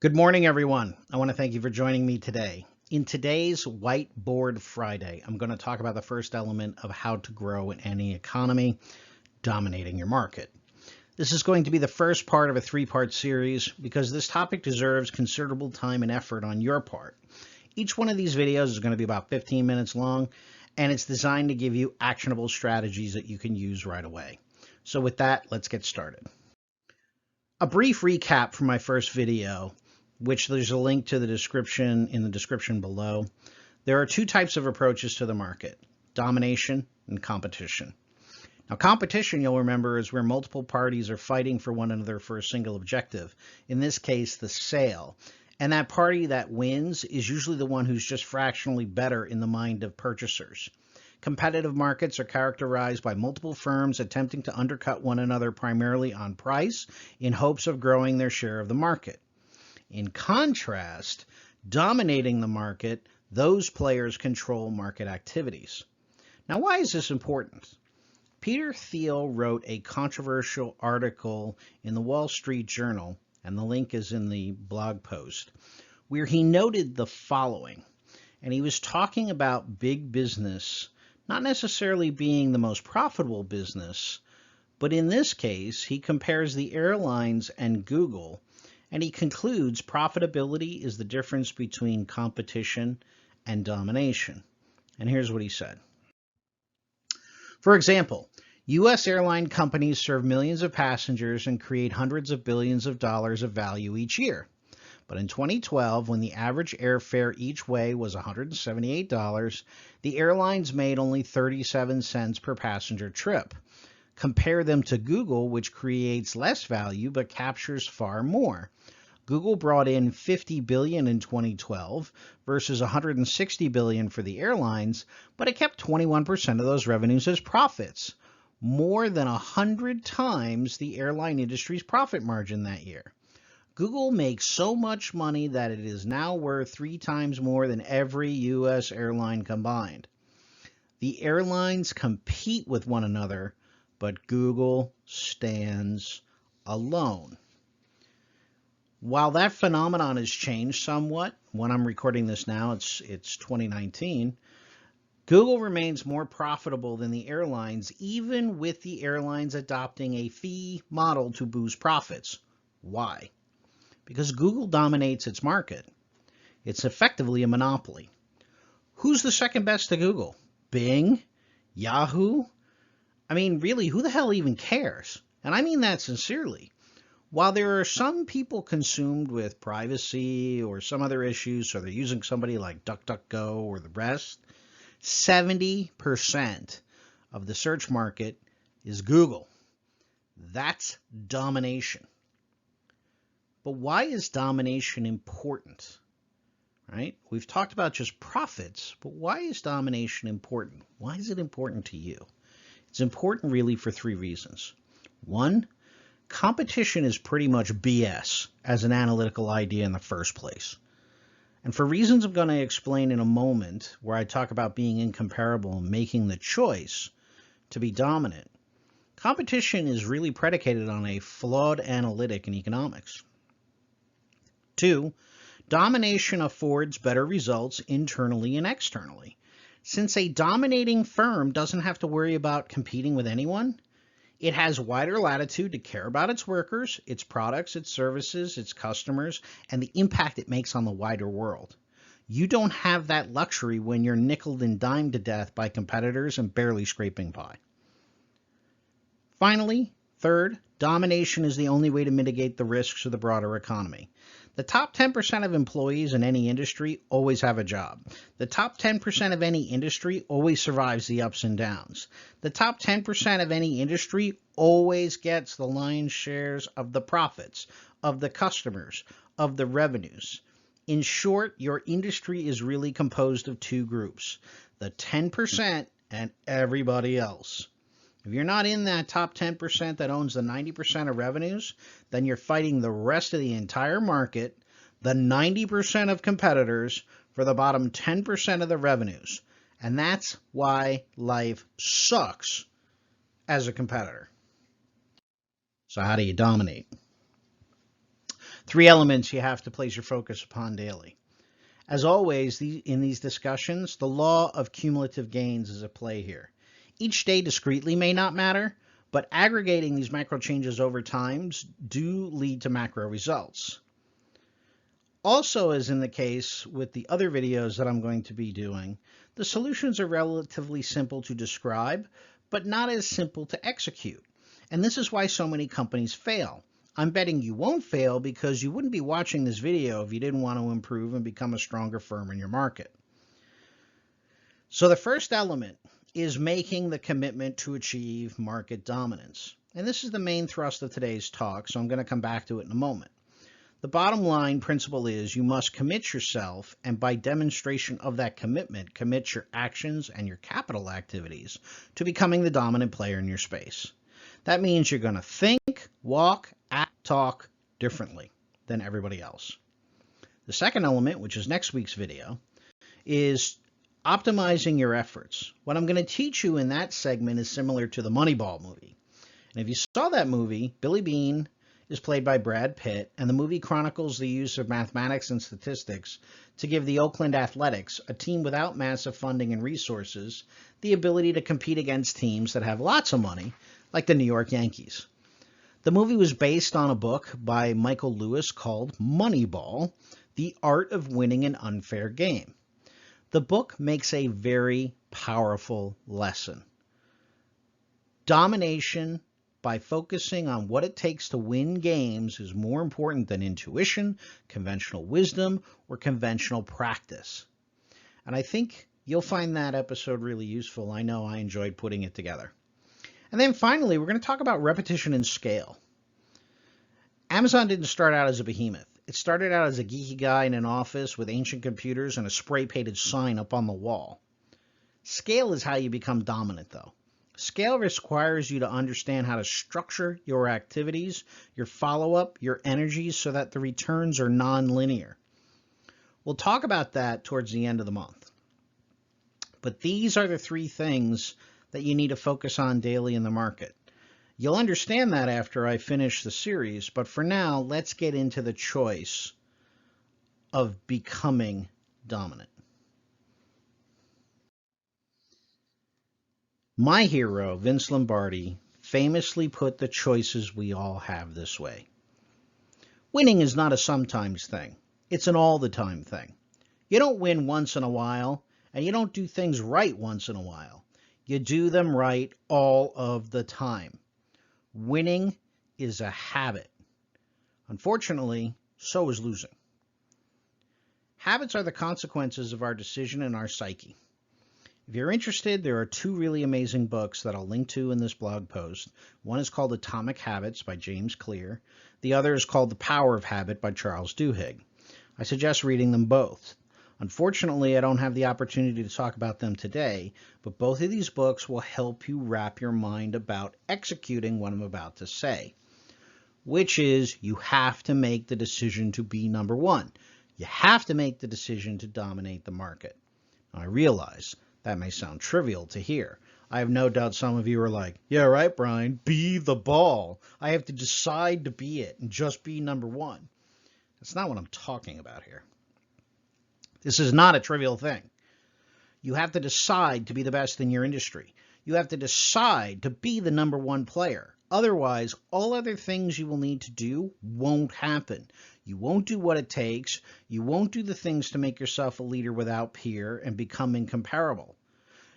Good morning, everyone. I want to thank you for joining me today. In today's Whiteboard Friday, I'm going to talk about the first element of how to grow in any economy, dominating your market. This is going to be the first part of a three-part series because this topic deserves considerable time and effort on your part. Each one of these videos is going to be about 15 minutes long, and it's designed to give you actionable strategies that you can use right away. So with that, let's get started. A brief recap from my first video, which there's a link to the description in the description below. There are two types of approaches to the market: domination and competition. Now, competition, you'll remember, is where multiple parties are fighting for one another for a single objective. In this case, the sale. And that party that wins is usually the one who's just fractionally better in the mind of purchasers. Competitive markets are characterized by multiple firms attempting to undercut one another primarily on price in hopes of growing their share of the market. In contrast, dominating the market, those players control market activities. Now, why is this important? Peter Thiel wrote a controversial article in the Wall Street Journal, and the link is in the blog post, where he noted the following. And he was talking about big business not necessarily being the most profitable business, but in this case, he compares the airlines and Google, and he concludes profitability is the difference between competition and domination. And here's what he said. For example, U.S. airline companies serve millions of passengers and create hundreds of billions of dollars of value each year. But in 2012, when the average airfare each way was $178, the airlines made only 37 cents per passenger trip. Compare them to Google, which creates less value but captures far more. Google brought in $50 billion in 2012 versus $160 billion for the airlines, but it kept 21% of those revenues as profits, more than 100 times the airline industry's profit margin that year. Google makes so much money that it is now worth 3 times more than every U.S. airline combined. The airlines compete with one another, but Google stands alone. While that phenomenon has changed somewhat, when I'm recording this now, it's 2019, Google remains more profitable than the airlines, even with the airlines adopting a fee model to boost profits. Why? Because Google dominates its market. It's effectively a monopoly. Who's the second best to Google? Bing? Yahoo? I mean, really, who the hell even cares? And I mean that sincerely. While there are some people consumed with privacy or some other issues, so they're using somebody like DuckDuckGo or the rest, 70% of the search market is Google. That's domination. But why is domination important? Right? We've talked about just profits, but why is domination important? Why is it important to you? It's important really for 3 reasons. 1, competition is pretty much BS as an analytical idea in the first place. And for reasons I'm going to explain in a moment, where I talk about being incomparable and making the choice to be dominant, competition is really predicated on a flawed analytic in economics. 2, domination affords better results internally and externally. Since a dominating firm doesn't have to worry about competing with anyone, it has wider latitude to care about its workers, its products, its services, its customers, and the impact it makes on the wider world. You don't have that luxury when you're nickeled and dimed to death by competitors and barely scraping by. Finally, 3rd, domination is the only way to mitigate the risks of the broader economy. The top 10% of employees in any industry always have a job. The top 10% of any industry always survives the ups and downs. The top 10% of any industry always gets the lion's shares of the profits, of the customers, of the revenues. In short, your industry is really composed of 2 groups, the 10% and everybody else. If you're not in that top 10% that owns the 90% of revenues, then you're fighting the rest of the entire market, the 90% of competitors, for the bottom 10% of the revenues. And that's why life sucks as a competitor. So how do you dominate? Three elements you have to place your focus upon daily. As always, in these discussions, the law of cumulative gains is at play here. Each day discretely may not matter, but aggregating these macro changes over time do lead to macro results. Also, as in the case with the other videos that I'm going to be doing, the solutions are relatively simple to describe, but not as simple to execute. And this is why so many companies fail. I'm betting you won't fail because you wouldn't be watching this video if you didn't want to improve and become a stronger firm in your market. So the first element is making the commitment to achieve market dominance. And this is the main thrust of today's talk, so I'm going to come back to it in a moment. The bottom line principle is you must commit yourself, and by demonstration of that commitment, commit your actions and your capital activities to becoming the dominant player in your space. That means you're going to think, walk, act, talk differently than everybody else. The second element, which is next week's video, is optimizing your efforts. What I'm going to teach you in that segment is similar to the Moneyball movie. And if you saw that movie, Billy Beane is played by Brad Pitt, and the movie chronicles the use of mathematics and statistics to give the Oakland Athletics, a team without massive funding and resources, the ability to compete against teams that have lots of money, like the New York Yankees. The movie was based on a book by Michael Lewis called Moneyball, The Art of Winning an Unfair Game. The book makes a very powerful lesson. Domination by focusing on what it takes to win games is more important than intuition, conventional wisdom, or conventional practice. And I think you'll find that episode really useful. I know I enjoyed putting it together. And then finally, we're going to talk about repetition and scale. Amazon didn't start out as a behemoth. It started out as a geeky guy in an office with ancient computers and a spray-painted sign up on the wall. Scale is how you become dominant, though. Scale requires you to understand how to structure your activities, your follow-up, your energies, so that the returns are non-linear. We'll talk about that towards the end of the month. But these are the three things that you need to focus on daily in the market. You'll understand that after I finish the series, but for now, let's get into the choice of becoming dominant. My hero, Vince Lombardi, famously put the choices we all have this way. Winning is not a sometimes thing. It's an all-the-time thing. You don't win once in a while, and you don't do things right once in a while. You do them right all of the time. Winning is a habit. Unfortunately, so is losing. Habits are the consequences of our decision and our psyche. If you're interested, there are two really amazing books that I'll link to in this blog post. One is called Atomic Habits by James Clear. The other is called The Power of Habit by Charles Duhigg. I suggest reading them both. Unfortunately, I don't have the opportunity to talk about them today, but both of these books will help you wrap your mind about executing what I'm about to say, which is you have to make the decision to be number one. You have to make the decision to dominate the market. Now, I realize that may sound trivial to hear. I have no doubt some of you are like, yeah, right, Brian, be the ball. I have to decide to be it and just be number one. That's not what I'm talking about here. This is not a trivial thing. You have to decide to be the best in your industry. You have to decide to be the number one player. Otherwise, all other things you will need to do won't happen. You won't do what it takes. You won't do the things to make yourself a leader without peer and become incomparable.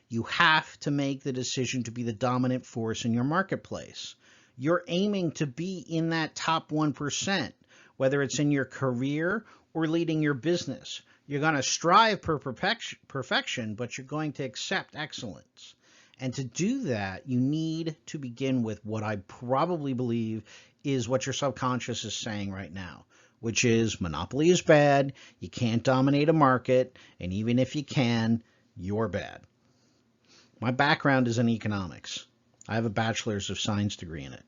You have to make the decision to be the dominant force in your marketplace. You're aiming to be in that top 1%, whether it's in your career or leading your business. You're going to strive for perfection, but you're going to accept excellence. And to do that, you need to begin with what I probably believe is what your subconscious is saying right now, which is monopoly is bad, you can't dominate a market, and even if you can, you're bad. My background is in economics. I have a bachelor's of science degree in it.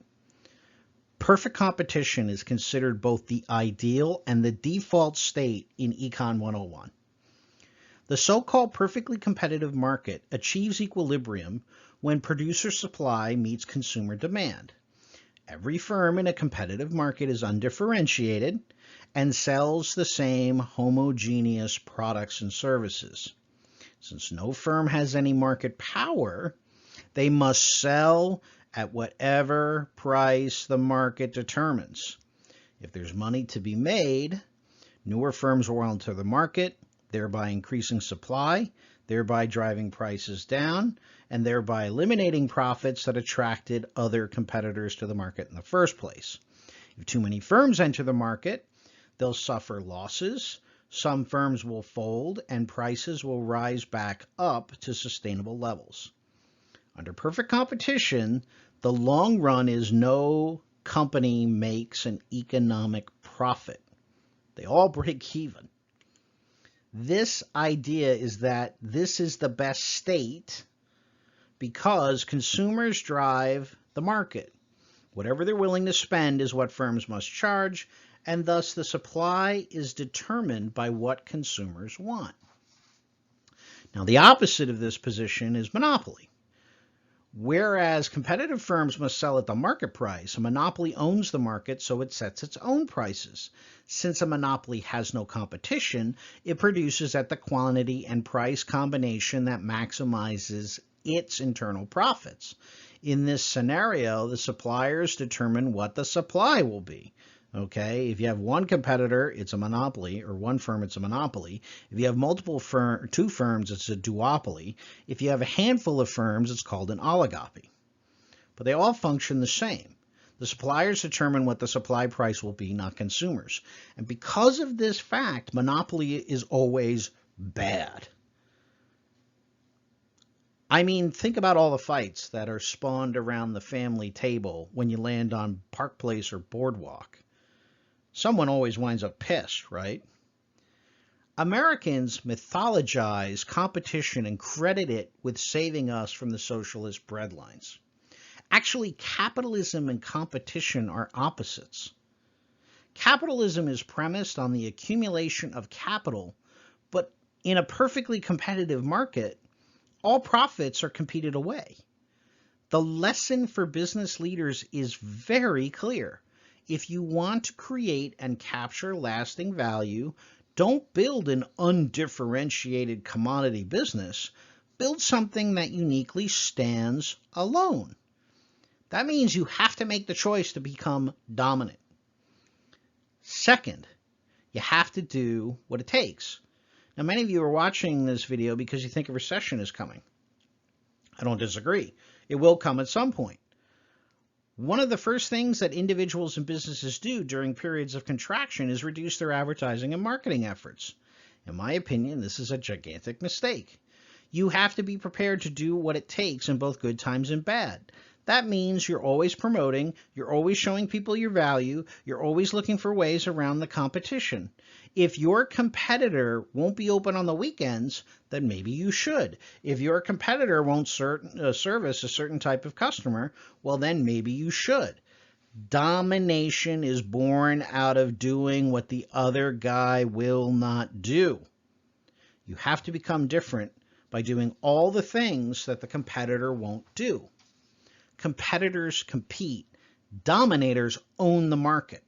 Perfect competition is considered both the ideal and the default state in Econ 101. The so-called perfectly competitive market achieves equilibrium when producer supply meets consumer demand. Every firm in a competitive market is undifferentiated, and sells the same homogeneous products and services. Since no firm has any market power, they must sell at whatever price the market determines. If there's money to be made, newer firms will enter the market, thereby increasing supply, thereby driving prices down, and thereby eliminating profits that attracted other competitors to the market in the first place. If too many firms enter the market, they'll suffer losses, some firms will fold, and prices will rise back up to sustainable levels. Under perfect competition, the long run is no company makes an economic profit. They all break even. This idea is that this is the best state because consumers drive the market. Whatever they're willing to spend is what firms must charge, and thus the supply is determined by what consumers want. Now, the opposite of this position is monopoly. Whereas competitive firms must sell at the market price, a monopoly owns the market, so it sets its own prices. Since a monopoly has no competition, it produces at the quantity and price combination that maximizes its internal profits. In this scenario, the suppliers determine what the supply will be. Okay, if you have one competitor, it's a monopoly, or one firm, it's a monopoly. If you have two firms, it's a duopoly. If you have a handful of firms, it's called an oligopoly. But they all function the same. The suppliers determine what the supply price will be, not consumers. And because of this fact, monopoly is always bad. I mean, think about all the fights that are spawned around the family table when you land on Park Place or Boardwalk. Someone always winds up pissed, right? Americans mythologize competition and credit it with saving us from the socialist breadlines. Actually, capitalism and competition are opposites. Capitalism is premised on the accumulation of capital, but in a perfectly competitive market, all profits are competed away. The lesson for business leaders is very clear. If you want to create and capture lasting value, don't build an undifferentiated commodity business. Build something that uniquely stands alone. That means you have to make the choice to become dominant. Second, you have to do what it takes. Now, many of you are watching this video because you think a recession is coming. I don't disagree. It will come at some point. One of the first things that individuals and businesses do during periods of contraction is reduce their advertising and marketing efforts. In my opinion, this is a gigantic mistake. You have to be prepared to do what it takes in both good times and bad. That means you're always promoting, you're always showing people your value, you're always looking for ways around the competition. If your competitor won't be open on the weekends, then maybe you should. If your competitor won't service a certain type of customer, well, then maybe you should. Domination is born out of doing what the other guy will not do. You have to become different by doing all the things that the competitor won't do. Competitors compete. Dominators own the market.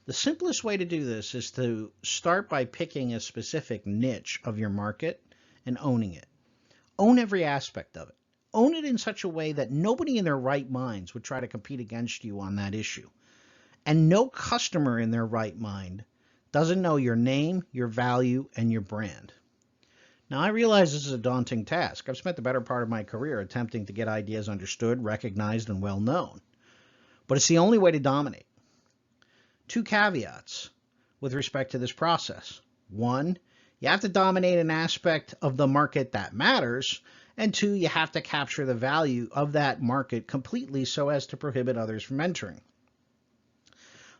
The simplest way to do this is to start by picking a specific niche of your market and owning it. Own every aspect of it. Own it in such a way that nobody in their right minds would try to compete against you on that issue. And no customer in their right mind doesn't know your name, your value, and your brand. Now, I realize this is a daunting task. I've spent the better part of my career attempting to get ideas understood, recognized, and well known. But it's the only way to dominate. Two caveats with respect to this process. One, you have to dominate an aspect of the market that matters. And two, you have to capture the value of that market completely so as to prohibit others from entering.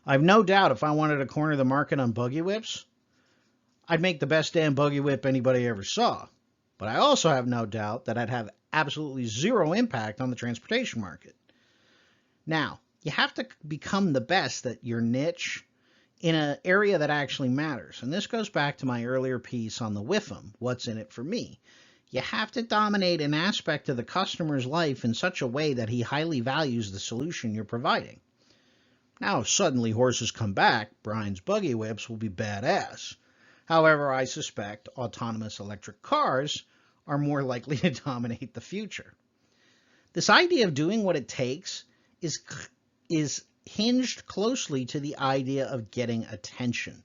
I've no doubt if I wanted to corner the market on buggy whips, I'd make the best damn buggy whip anybody ever saw. But I also have no doubt that I'd have absolutely zero impact on the transportation market. Now, you have to become the best at your niche in an area that actually matters. And this goes back to my earlier piece on the WIFM, what's in it for me. You have to dominate an aspect of the customer's life in such a way that he highly values the solution you're providing. Now, if suddenly horses come back, Brian's buggy whips will be badass. However, I suspect autonomous electric cars are more likely to dominate the future. This idea of doing what it takes is hinged closely to the idea of getting attention.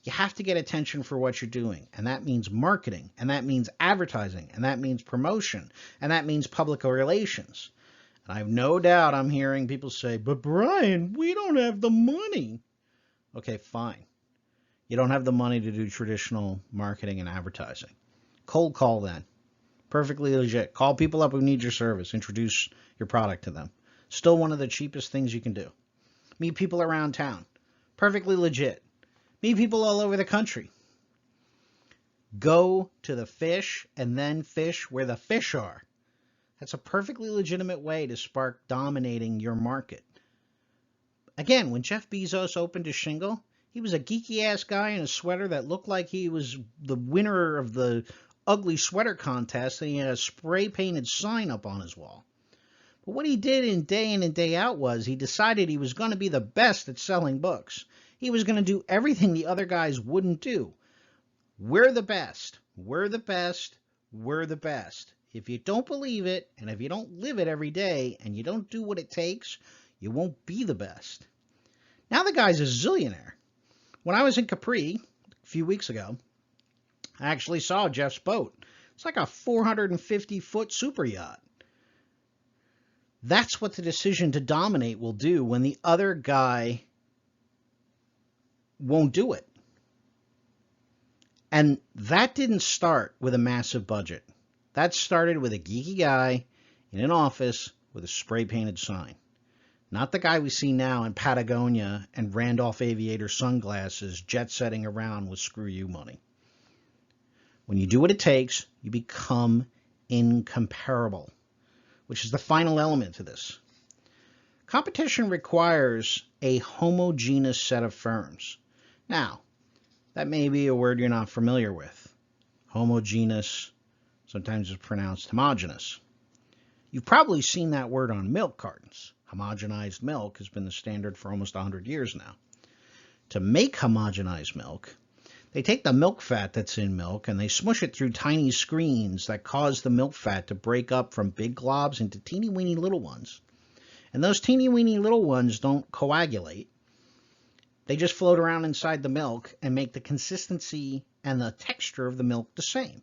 You have to get attention for what you're doing, and that means marketing, and that means advertising, and that means promotion, and that means public relations. And I have no doubt I'm hearing people say, but Brian, we don't have the money. Okay, fine. You don't have the money to do traditional marketing and advertising. Cold call then. Perfectly legit. Call people up who need your service. Introduce your product to them. Still one of the cheapest things you can do. Meet people around town. Perfectly legit. Meet people all over the country. Go to the fish and then fish where the fish are. That's a perfectly legitimate way to spark dominating your market. Again, when Jeff Bezos opened his shingle, he was a geeky-ass guy in a sweater that looked like he was the winner of the ugly sweater contest, and he had a spray-painted sign up on his wall. But what he did in and day out was he decided he was going to be the best at selling books. He was going to do everything the other guys wouldn't do. We're the best. We're the best. We're the best. If you don't believe it, and if you don't live it every day, and you don't do what it takes, you won't be the best. Now the guy's a zillionaire. When I was in Capri a few weeks ago, I actually saw Jeff's boat. It's like a 450-foot super yacht. That's what the decision to dominate will do when the other guy won't do it. And that didn't start with a massive budget. That started with a geeky guy in an office with a spray-painted sign. Not the guy we see now in Patagonia and Randolph Aviator sunglasses jet-setting around with screw you money. When you do what it takes, you become incomparable, which is the final element to this. Competition requires a homogeneous set of firms. Now, that may be a word you're not familiar with. Homogeneous, sometimes it's pronounced homogeneous. You've probably seen that word on milk cartons. Homogenized milk has been the standard for almost 100 years now. To make homogenized milk, they take the milk fat that's in milk and they smush it through tiny screens that cause the milk fat to break up from big globs into teeny weeny little ones. And those teeny weeny little ones don't coagulate. They just float around inside the milk and make the consistency and the texture of the milk the same.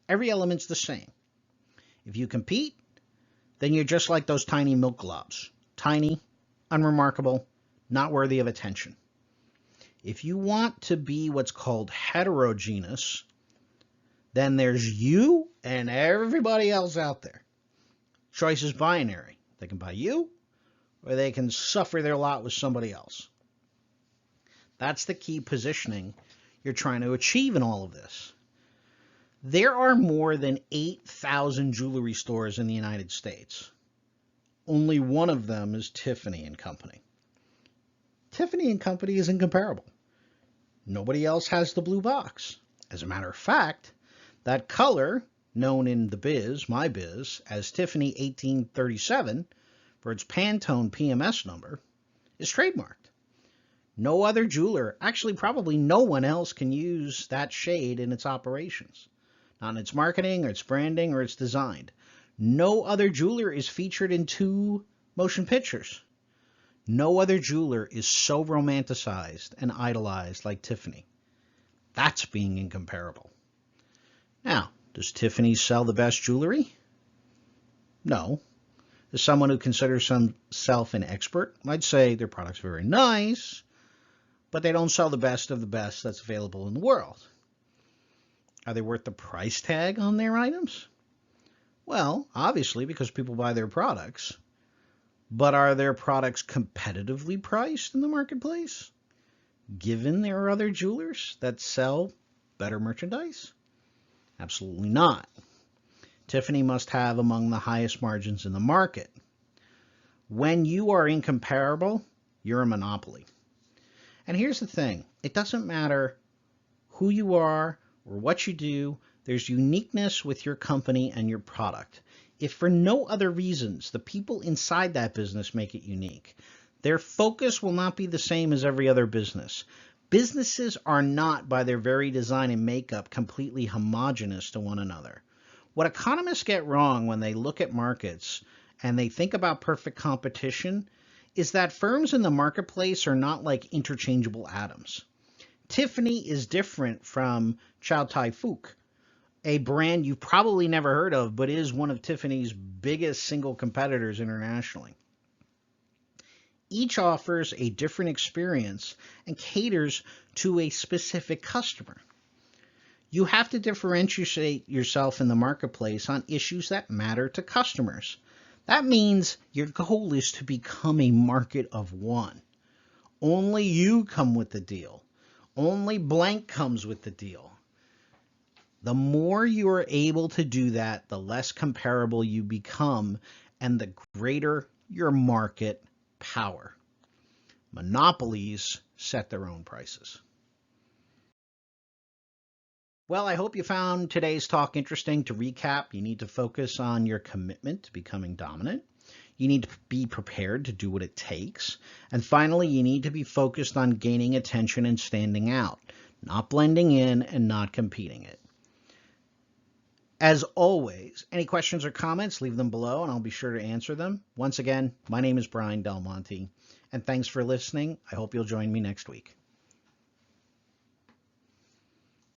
Every element's the same. If you compete, then you're just like those tiny milk globs. Tiny, unremarkable, not worthy of attention. If you want to be what's called heterogeneous, then there's you and everybody else out there. Choice is binary. They can buy you, or they can suffer their lot with somebody else. That's the key positioning you're trying to achieve in all of this. There are more than 8,000 jewelry stores in the United States. Only one of them is Tiffany & Company. Tiffany & Company is incomparable. Nobody else has the blue box. As a matter of fact, that color, known in the biz, my biz, as Tiffany 1837, for its Pantone PMS number, is trademarked. No other jeweler, actually probably no one else, can use that shade in its operations. Not in its marketing, or its branding, or its design. No other jeweler is featured in 2 motion pictures. No other jeweler is so romanticized and idolized like Tiffany. That's being incomparable. Now, does Tiffany sell the best jewelry? No. As someone who considers himself an expert, I'd say their products are very nice, but they don't sell the best of the best that's available in the world. Are they worth the price tag on their items? Well, obviously, because people buy their products. But are their products competitively priced in the marketplace, given there are other jewelers that sell better merchandise? Absolutely not. Tiffany must have among the highest margins in the market. When you are incomparable, you're a monopoly. And here's the thing. It doesn't matter who you are or what you do. There's uniqueness with your company and your product. If for no other reasons, the people inside that business make it unique. Their focus will not be the same as every other business. Businesses are not, by their very design and makeup, completely homogeneous to one another. What economists get wrong when they look at markets and they think about perfect competition is that firms in the marketplace are not like interchangeable atoms. Tiffany is different from Chow Tai Fook, a brand you've probably never heard of, but is one of Tiffany's biggest single competitors internationally. Each offers a different experience and caters to a specific customer. You have to differentiate yourself in the marketplace on issues that matter to customers. That means your goal is to become a market of one. Only you come with the deal. Only blank comes with the deal. The more you are able to do that, the less comparable you become and the greater your market power. Monopolies set their own prices. Well, I hope you found today's talk interesting. To recap, you need to focus on your commitment to becoming dominant. You need to be prepared to do what it takes. And finally, you need to be focused on gaining attention and standing out, not blending in and not competing it. As always, any questions or comments, leave them below and I'll be sure to answer them. Once again, my name is Brian Del Monte, and thanks for listening. I hope you'll join me next week.